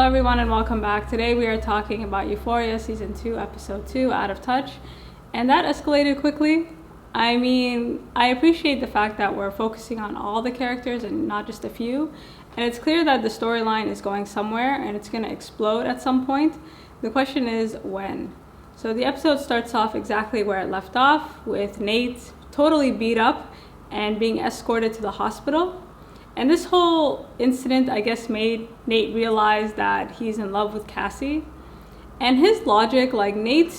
everyone, and welcome back. Today we are talking about Euphoria Season 2, Episode 2, Out of Touch. And that escalated quickly. I mean, I appreciate the fact that we're focusing on all the characters and not just a few. And it's clear that the storyline is going somewhere and it's going to explode at some point. The question is when. So the episode starts off exactly where it left off, with Nate totally beat up and being escorted to the hospital. And this whole incident, I guess, made Nate realize that he's in love with Cassie. And his logic, like Nate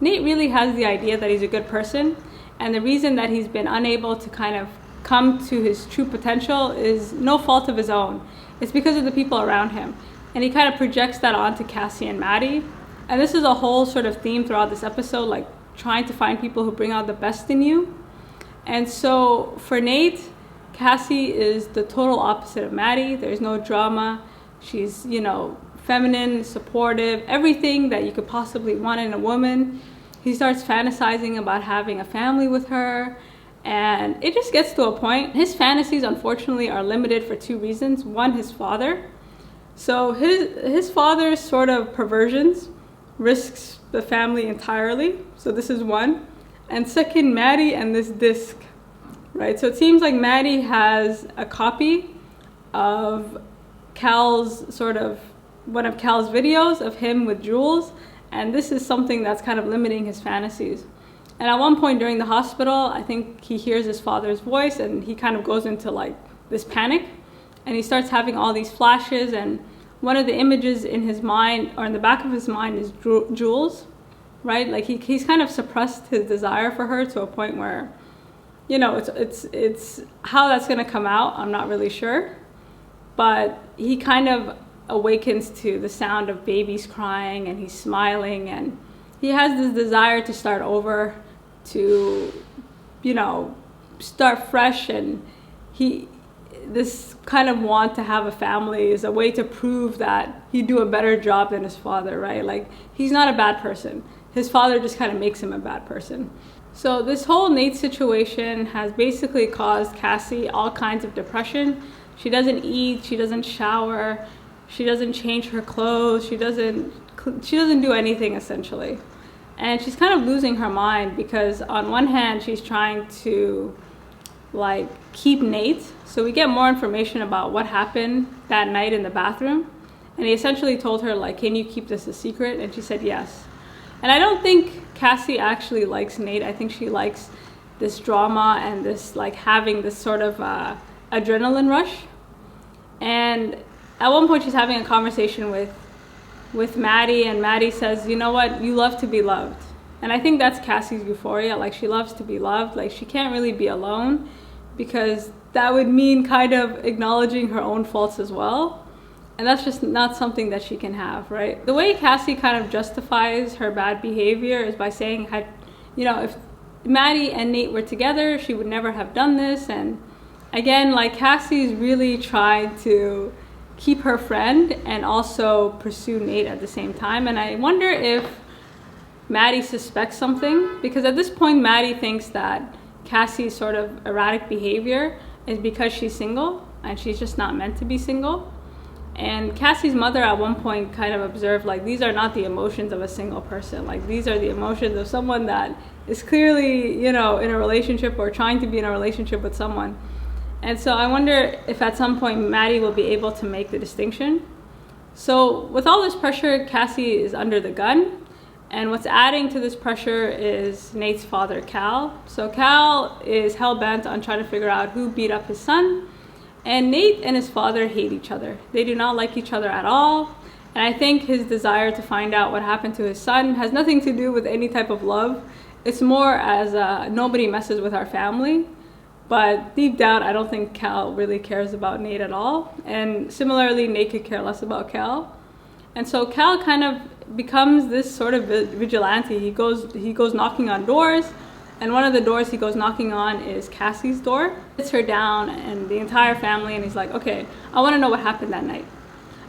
really has the idea that he's a good person. And the reason that he's been unable to kind of come to his true potential is no fault of his own. It's because of the people around him. And he kind of projects that onto Cassie and Maddy. And this is a whole sort of theme throughout this episode, like trying to find people who bring out the best in you. And so for Nate, Cassie is the total opposite of Maddy. There's no drama. She's, feminine, supportive, everything that you could possibly want in a woman. He starts fantasizing about having a family with her. And it just gets to a point. His fantasies, unfortunately, are limited for two reasons. One, his father. So his father's sort of perversions risks the family entirely. So this is one. And second, Maddy and this disc, right? So it seems like Maddy has a copy of one of Cal's videos of him with Jules, and this is something that's kind of limiting his fantasies. And at one point during the hospital, I think he hears his father's voice and he kind of goes into like this panic, and he starts having all these flashes, and one of the images in his mind, or in the back of his mind, is Jules. Right, like he's kind of suppressed his desire for her to a point where, it's how that's gonna come out, I'm not really sure. But he kind of awakens to the sound of babies crying, and he's smiling, and he has this desire to start over, to, start fresh, and this kind of want to have a family is a way to prove that he'd do a better job than his father, right? Like, he's not a bad person. His father just kind of makes him a bad person. So this whole Nate situation has basically caused Cassie all kinds of depression. She doesn't eat, she doesn't shower, she doesn't change her clothes, she doesn't do anything essentially. And she's kind of losing her mind because on one hand she's trying to keep Nate. So we get more information about what happened that night in the bathroom. And he essentially told her, can you keep this a secret? And she said yes. And I don't think Cassie actually likes Nate. I think she likes this drama and this having this sort of adrenaline rush. And at one point she's having a conversation with Maddy, and Maddy says, you know what, you love to be loved. And I think that's Cassie's euphoria. She loves to be loved. She can't really be alone, because that would mean kind of acknowledging her own faults as well. And that's just not something that she can have, right? The way Cassie kind of justifies her bad behavior is by saying, if Maddy and Nate were together, she would never have done this. And again, Cassie's really trying to keep her friend and also pursue Nate at the same time. And I wonder if Maddy suspects something, because at this point, Maddy thinks that Cassie's sort of erratic behavior is because she's single, and she's just not meant to be single. And Cassie's mother at one point kind of observed, these are not the emotions of a single person. These are the emotions of someone that is clearly, in a relationship or trying to be in a relationship with someone. And so I wonder if at some point Maddy will be able to make the distinction. So with all this pressure, Cassie is under the gun. And what's adding to this pressure is Nate's father, Cal. So Cal is hell-bent on trying to figure out who beat up his son. And Nate and his father hate each other. They do not like each other at all. And I think his desire to find out what happened to his son has nothing to do with any type of love. It's more as nobody messes with our family. But deep down, I don't think Cal really cares about Nate at all. And similarly, Nate could care less about Cal. And so Cal kind of becomes this sort of vigilante. He goes knocking on doors. And one of the doors he goes knocking on is Cassie's door. Sits her down and the entire family, and he's like, okay, I want to know what happened that night.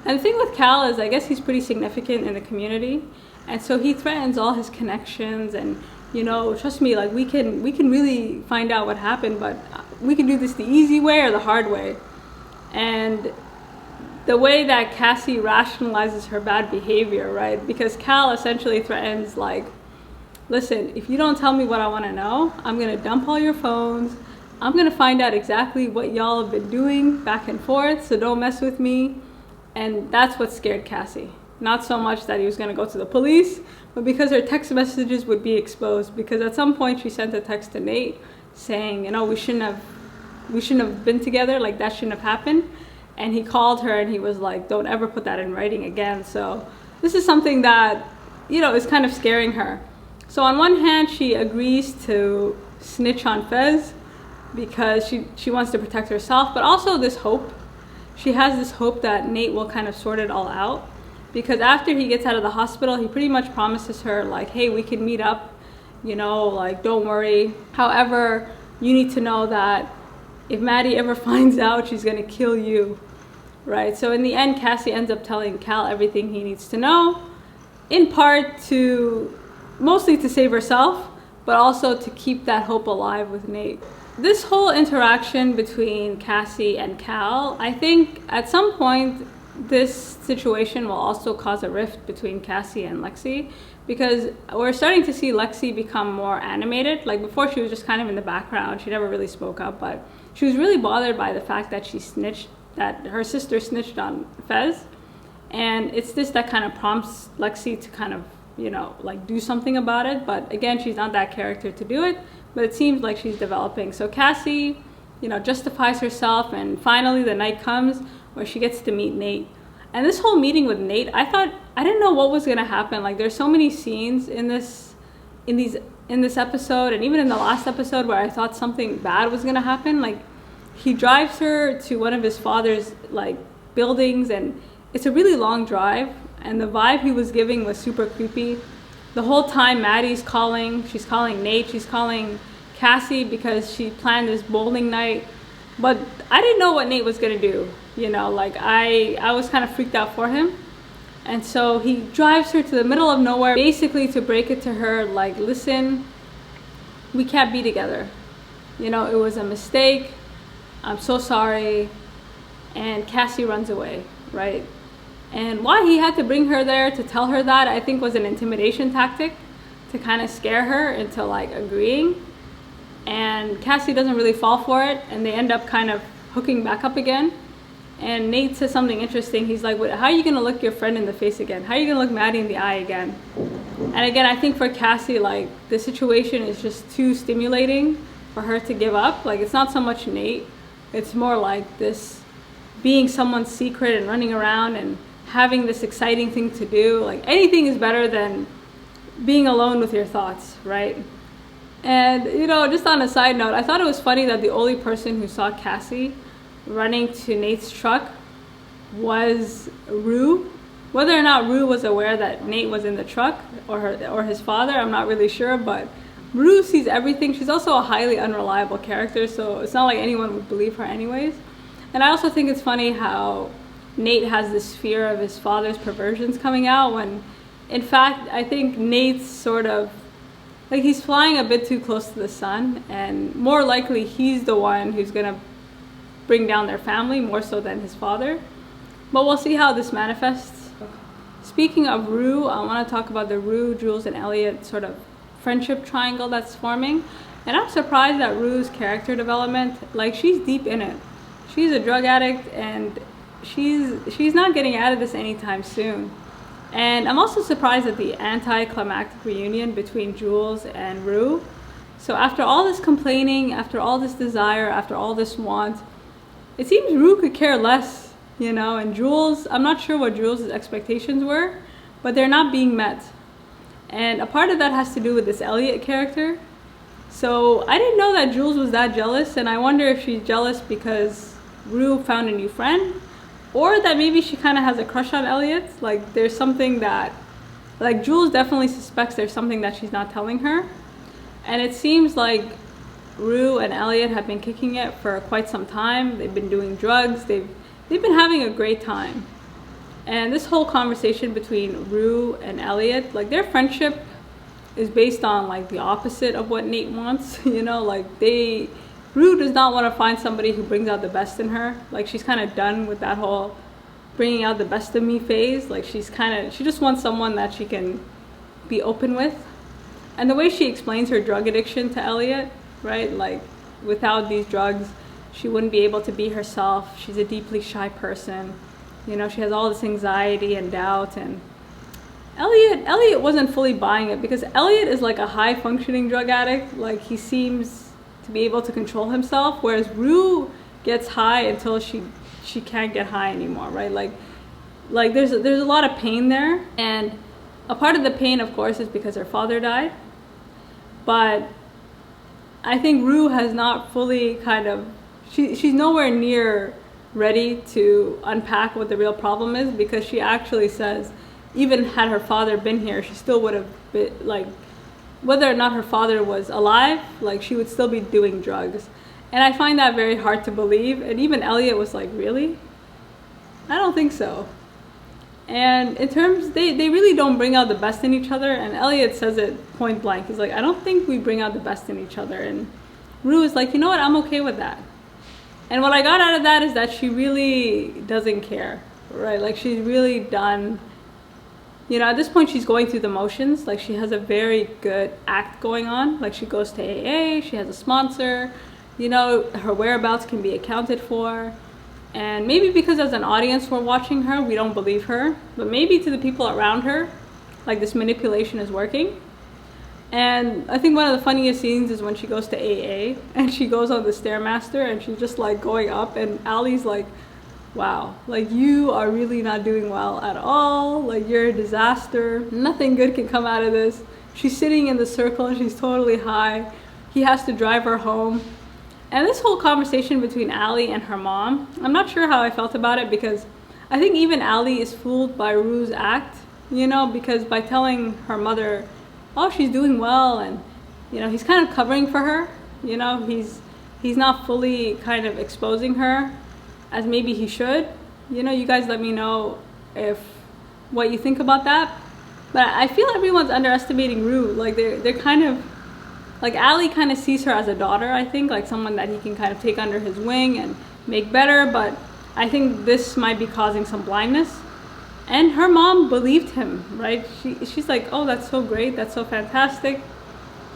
And the thing with Cal is, I guess he's pretty significant in the community. And so he threatens all his connections and, trust me, we can really find out what happened, but we can do this the easy way or the hard way. And the way that Cassie rationalizes her bad behavior, right? Because Cal essentially threatens, like, listen, if you don't tell me what I want to know, I'm going to dump all your phones. I'm going to find out exactly what y'all have been doing back and forth, so don't mess with me. And that's what scared Cassie. Not so much that he was going to go to the police, but because her text messages would be exposed. Because at some point she sent a text to Nate saying, you know, we shouldn't have been together, like that shouldn't have happened. And he called her and he was like, don't ever put that in writing again. So this is something that, you know, is kind of scaring her. So on one hand, she agrees to snitch on Fez because she wants to protect herself, but also this hope. She has this hope that Nate will kind of sort it all out. Because after he gets out of the hospital, he pretty much promises her, like, hey, we can meet up, you know, like, don't worry. However, you need to know that if Maddy ever finds out, she's going to kill you, right? So in the end, Cassie ends up telling Cal everything he needs to know, in part mostly to save herself, but also to keep that hope alive with Nate. This whole interaction between Cassie and Cal, I think at some point, this situation will also cause a rift between Cassie and Lexi, because we're starting to see Lexi become more animated. Like before, she was just kind of in the background. She never really spoke up, but she was really bothered by the fact that that her sister snitched on Fez. And it's this that kind of prompts Lexi to kind of, you know, like do something about it. But again, she's not that character to do it, but it seems like she's developing. So Cassie, you know, justifies herself, and finally the night comes where she gets to meet Nate. And this whole meeting with Nate, I didn't know what was gonna happen. Like there's so many scenes in this episode, and even in the last episode, where I thought something bad was gonna happen. Like he drives her to one of his father's like buildings, and it's a really long drive, and the vibe he was giving was super creepy. The whole time Maddy's calling, she's calling Nate, she's calling Cassie because she planned this bowling night. But I didn't know what Nate was gonna do, you know, like I was kind of freaked out for him. And so he drives her to the middle of nowhere, basically to break it to her, like, listen, we can't be together. You know, it was a mistake, I'm so sorry. And Cassie runs away, right? And why he had to bring her there to tell her that, I think was an intimidation tactic to kind of scare her into like agreeing. And Cassie doesn't really fall for it, and they end up kind of hooking back up again. And Nate says something interesting. He's like, how are you gonna look your friend in the face again? How are you gonna look Maddy in the eye again? And again, I think for Cassie, like, the situation is just too stimulating for her to give up. Like, it's not so much Nate, it's more like this being someone's secret and running around and having this exciting thing to do. Like, anything is better than being alone with your thoughts, right? And, you know, just on a side note, I thought it was funny that the only person who saw Cassie running to Nate's truck was Rue. Whether or not Rue was aware that Nate was in the truck, or his father, I'm not really sure, but Rue sees everything. She's also a highly unreliable character, so it's not like anyone would believe her anyways. And I also think it's funny how Nate has this fear of his father's perversions coming out, when in fact I think Nate's sort of like, he's flying a bit too close to the sun, and more likely he's the one who's gonna bring down their family more so than his father. But we'll see how this manifests. Speaking of Rue, I want to talk about the Rue, Jules, and Elliot sort of friendship triangle that's forming. And I'm surprised at Rue's character development. Like, she's deep in it. She's a drug addict, and she's not getting out of this anytime soon. And I'm also surprised at the anticlimactic reunion between Jules and Rue. So after all this complaining, after all this desire, after all this want, it seems Rue could care less, you know, and Jules, I'm not sure what Jules' expectations were, but they're not being met. And a part of that has to do with this Elliot character. So I didn't know that Jules was that jealous, and I wonder if she's jealous because Rue found a new friend, or that maybe she kind of has a crush on Elliot. Like, there's something that, like, Jules definitely suspects there's something that she's not telling her. And it seems like Rue and Elliot have been kicking it for quite some time. They've been doing drugs. They've been having a great time. And this whole conversation between Rue and Elliot, like, their friendship is based on like the opposite of what Nate wants. You know, like, Rue does not want to find somebody who brings out the best in her. Like, she's kind of done with that whole bringing out the best of me phase. Like she just wants someone that she can be open with. And the way she explains her drug addiction to Elliot, right? Like without these drugs, she wouldn't be able to be herself. She's a deeply shy person. You know, she has all this anxiety and doubt. And Elliot wasn't fully buying it, because Elliot is like a high functioning drug addict. Like he seems to be able to control himself, whereas Rue gets high until she can't get high anymore, right? Like there's a lot of pain there, and a part of the pain, of course, is because her father died. But I think Rue has not fully she's nowhere near ready to unpack what the real problem is, because she actually says even had her father been here, she still would have been, like, whether or not her father was alive, like she would still be doing drugs. And I find that very hard to believe. And even Elliot was like, really? I don't think so. And in terms, they really don't bring out the best in each other. And Elliot says it point blank. He's like, I don't think we bring out the best in each other. And Rue is like, you know what, I'm okay with that. And what I got out of that is that she really doesn't care, right? Like she's really done, you know, at this point she's going through the motions. Like she has a very good act going on. Like she goes to AA, she has a sponsor, you know, her whereabouts can be accounted for. And maybe because as an audience we're watching her, we don't believe her, but maybe to the people around her, like this manipulation is working. And I think one of the funniest scenes is when she goes to AA and she goes on the Stairmaster and she's just like going up, and Allie's like, wow, like you are really not doing well at all. Like you're a disaster. Nothing good can come out of this. She's sitting in the circle and she's totally high. He has to drive her home. And this whole conversation between Allie and her mom, I'm not sure how I felt about it, because I think even Allie is fooled by Rue's act, you know, because by telling her mother, oh, she's doing well, and, you know, he's kind of covering for her, you know, he's not fully kind of exposing her as maybe he should. You know, you guys let me know what you think about that. But I feel everyone's underestimating Rue. Like they're kind of, like Allie kind of sees her as a daughter, I think, like someone that he can kind of take under his wing and make better. But I think this might be causing some blindness. And her mom believed him, right? She's like, oh, that's so great, that's so fantastic.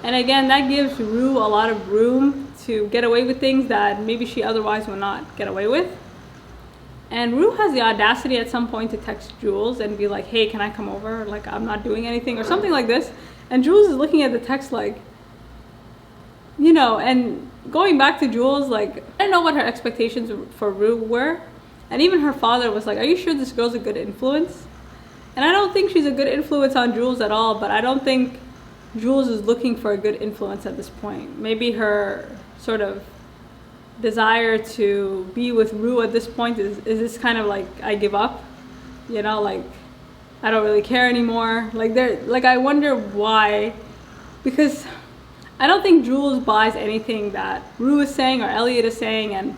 And again, that gives Rue a lot of room to get away with things that maybe she otherwise would not get away with. And Rue has the audacity at some point to text Jules and be like, hey, can I come over? Like, I'm not doing anything, or something like this. And Jules is looking at the text like, you know, and going back to Jules, like, I don't know what her expectations for Rue were. And even her father was like, are you sure this girl's a good influence? And I don't think she's a good influence on Jules at all, but I don't think Jules is looking for a good influence at this point. Maybe her sort of desire to be with Rue at this point is this kind of like, I give up, you know, like, I don't really care anymore. Like I wonder why, because I don't think Jules buys anything that Rue is saying or Elliot is saying. And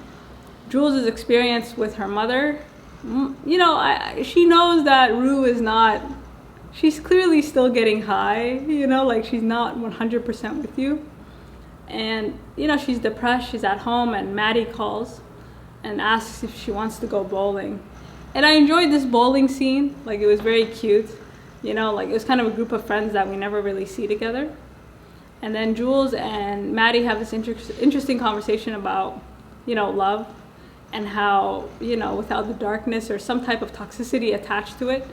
Jules' experience with her mother, you know, she knows that Rue is not, she's clearly still getting high, you know, like she's not 100% with you. And, you know, she's depressed, she's at home, and Maddy calls and asks if she wants to go bowling. And I enjoyed this bowling scene, like it was very cute, you know, like it was kind of a group of friends that we never really see together. And then Jules and Maddy have this interesting conversation about, you know, love, and how, you know, without the darkness or some type of toxicity attached to it,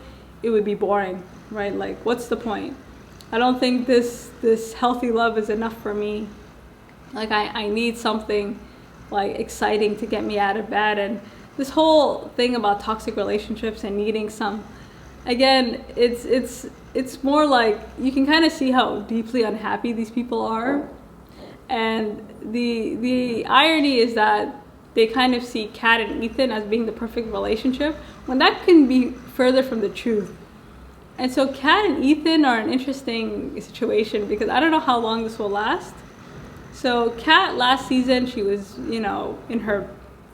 it would be boring, right? Like, what's the point? I don't think this healthy love is enough for me. Like, I need something like exciting to get me out of bed. And this whole thing about toxic relationships and needing some, again, it's more like you can kind of see how deeply unhappy these people are. And the irony is that they kind of see Kat and Ethan as being the perfect relationship, when that can be further from the truth. And so Kat and Ethan are an interesting situation, because I don't know how long this will last. So Kat last season, she was, you know, in her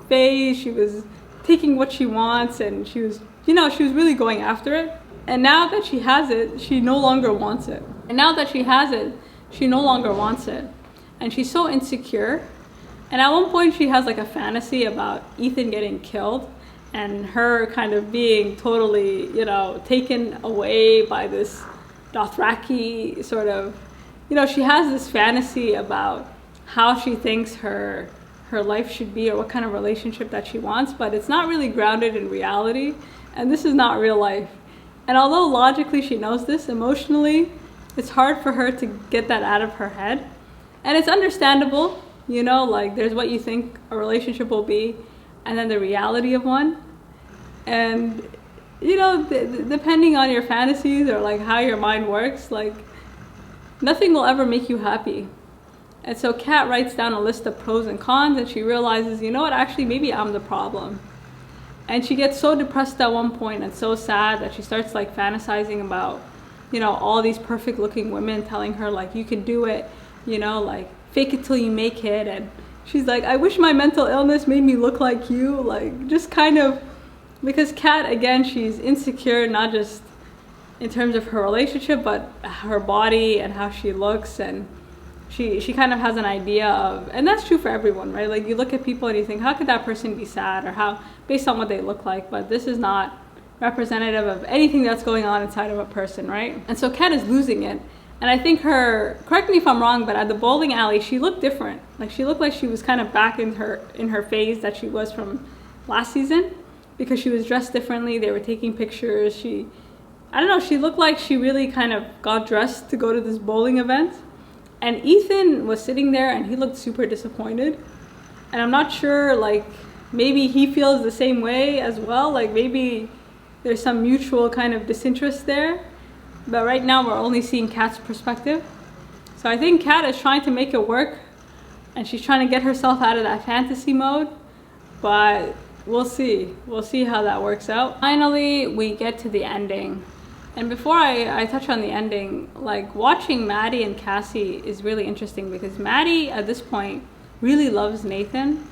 phase, she was taking what she wants, and she was, you know, she was really going after it. And now that she has it, she no longer wants it. And now that she has it, she no longer wants it. And she's so insecure. And at one point she has like a fantasy about Ethan getting killed. and her kind of being totally, you know, taken away by this Dothraki sort of, you know, she has this fantasy about how she thinks her life should be or what kind of relationship that she wants, but it's not really grounded in reality, and this is not real life. And although logically she knows this, emotionally it's hard for her to get that out of her head. And it's understandable, you know, like there's what you think a relationship will be and then the reality of one. And, you know, depending on your fantasies or like how your mind works, like nothing will ever make you happy. And so Kat writes down a list of pros and cons, and she realizes, you know what, actually maybe I'm the problem. And she gets so depressed at one point and so sad that she starts like fantasizing about, you know, all these perfect looking women telling her like, you can do it, you know, like fake it till you make it. And she's like, I wish my mental illness made me look like you. Like just kind of, because Kat, again, she's insecure, not just in terms of her relationship, but her body and how she looks. And she kind of has an idea of, and that's true for everyone, right? Like you look at people and you think, how could that person be sad, or how, based on what they look like, but this is not representative of anything that's going on inside of a person, right? And so Kat is losing it. And I think her, correct me if I'm wrong, but at the bowling alley, she looked different. Like she looked like she was kind of back in her phase that she was from last season, because she was dressed differently. They were taking pictures. I don't know, she looked like she really kind of got dressed to go to this bowling event. And Ethan was sitting there and he looked super disappointed. And I'm not sure, like, maybe he feels the same way as well. Like maybe there's some mutual kind of disinterest there. But right now we're only seeing Kat's perspective. So I think Kat is trying to make it work, and she's trying to get herself out of that fantasy mode. But we'll see. We'll see how that works out. Finally, we get to the ending. And before I touch on the ending, like watching Maddy and Cassie is really interesting, because Maddy at this point really loves Nathan,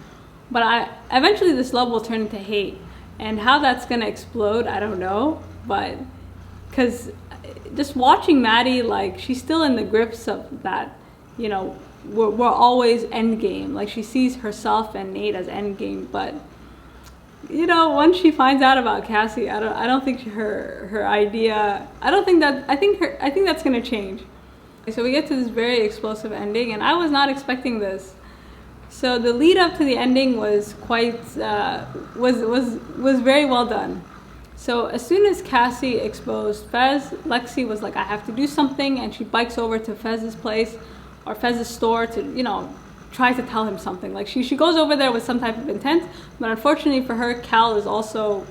but eventually this love will turn into hate. And how that's gonna explode, I don't know. But because just watching Maddy, like she's still in the grips of that, you know, we're always endgame. Like she sees herself and Nate as endgame, but you know, once she finds out about Cassie, I don't think her idea, I think that's gonna change. So we get to this very explosive ending, and I was not expecting this. So the lead up to the ending was quite was very well done. So as soon as Cassie exposed Fez, Lexi was like, I have to do something, and she bikes over to Fez's place or Fez's store to, you know, try to tell him something. Like she goes over there with some type of intent, but unfortunately for her, Cal is also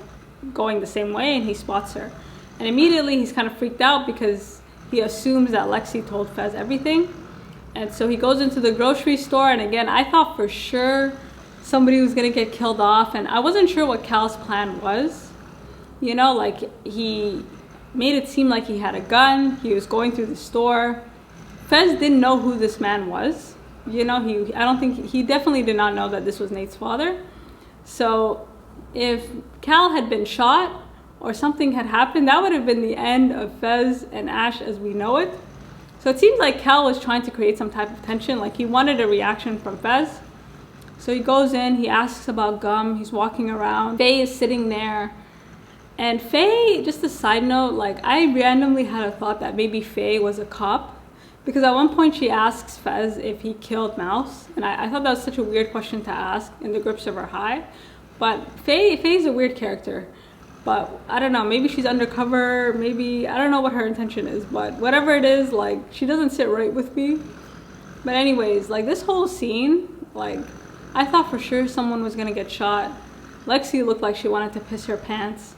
going the same way, and he spots her. And immediately he's kind of freaked out because he assumes that Lexi told Fez everything. And so he goes into the grocery store, and again, I thought for sure somebody was gonna get killed off, and I wasn't sure what Cal's plan was. You know, like he made it seem like he had a gun, he was going through the store. Fez didn't know who this man was. You know, he definitely did not know that this was Nate's father. So if Cal had been shot or something had happened, that would have been the end of Fez and Ash as we know it. So it seems like Cal was trying to create some type of tension, like he wanted a reaction from Fez. So he goes in, he asks about Gum, he's walking around. Faye is sitting there. And Faye, just a side note, like I randomly had a thought that maybe Faye was a cop. Because at one point she asks Fez if he killed Mouse. And I thought that was such a weird question to ask in the grips of her high. But Faye's a weird character. But I don't know, maybe she's undercover, maybe, I don't know what her intention is. But whatever it is, like, she doesn't sit right with me. But anyways, like this whole scene, like, I thought for sure someone was gonna get shot. Lexi looked like she wanted to piss her pants.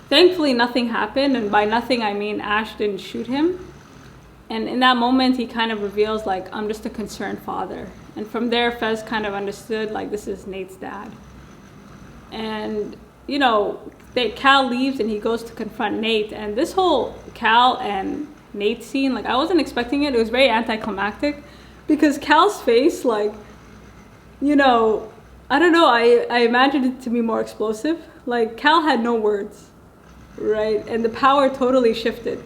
Thankfully nothing happened, and by nothing I mean Ash didn't shoot him. And in that moment, he kind of reveals, like, I'm just a concerned father. And from there, Fez kind of understood, like, this is Nate's dad. And, you know, Cal leaves and he goes to confront Nate. And this whole Cal and Nate scene, like, I wasn't expecting it. It was very anticlimactic. Because Cal's face, like, you know, I don't know, I imagined it to be more explosive. Like, Cal had no words, right? And the power totally shifted.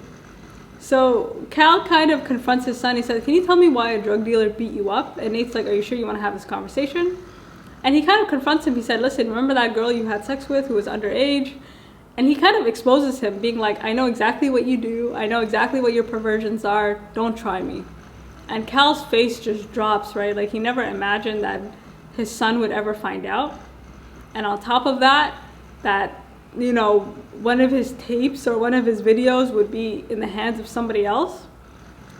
So Cal kind of confronts his son. He said, can you tell me why a drug dealer beat you up? And Nate's like, are you sure you want to have this conversation? And he kind of confronts him. He said, listen, remember that girl you had sex with who was underage? And he kind of exposes him, being like, I know exactly what you do. I know exactly what your perversions are. Don't try me. And Cal's face just drops, right? Like, he never imagined that his son would ever find out. And on top of that, you know, one of his tapes or one of his videos would be in the hands of somebody else.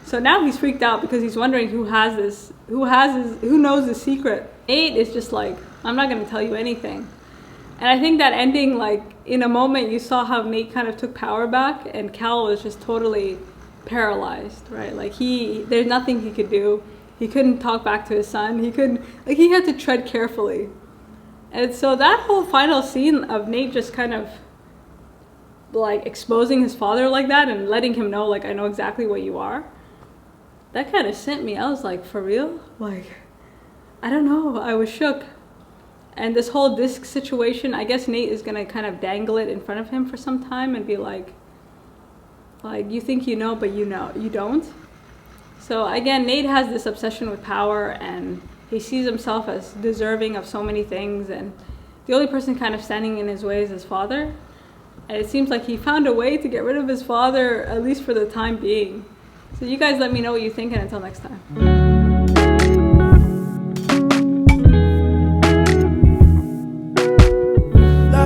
So now he's freaked out because he's wondering who knows the secret. Nate is just like, I'm not going to tell you anything. And I think that ending, like, in a moment you saw how Nate kind of took power back and Cal was just totally paralyzed, right? Like, there's nothing he could do. He couldn't talk back to his son. He had to tread carefully. And so that whole final scene of Nate just kind of like exposing his father like that and letting him know, like, I know exactly what you are, that kind of sent me. I was like, for real? Like, I don't know. I was shook. And this whole disc situation, I guess Nate is going to kind of dangle it in front of him for some time and be like, you think you know, but you don't. So again, Nate has this obsession with power and he sees himself as deserving of so many things, and the only person kind of standing in his way is his father. And it seems like he found a way to get rid of his father, at least for the time being. So you guys let me know what you think, and until next time.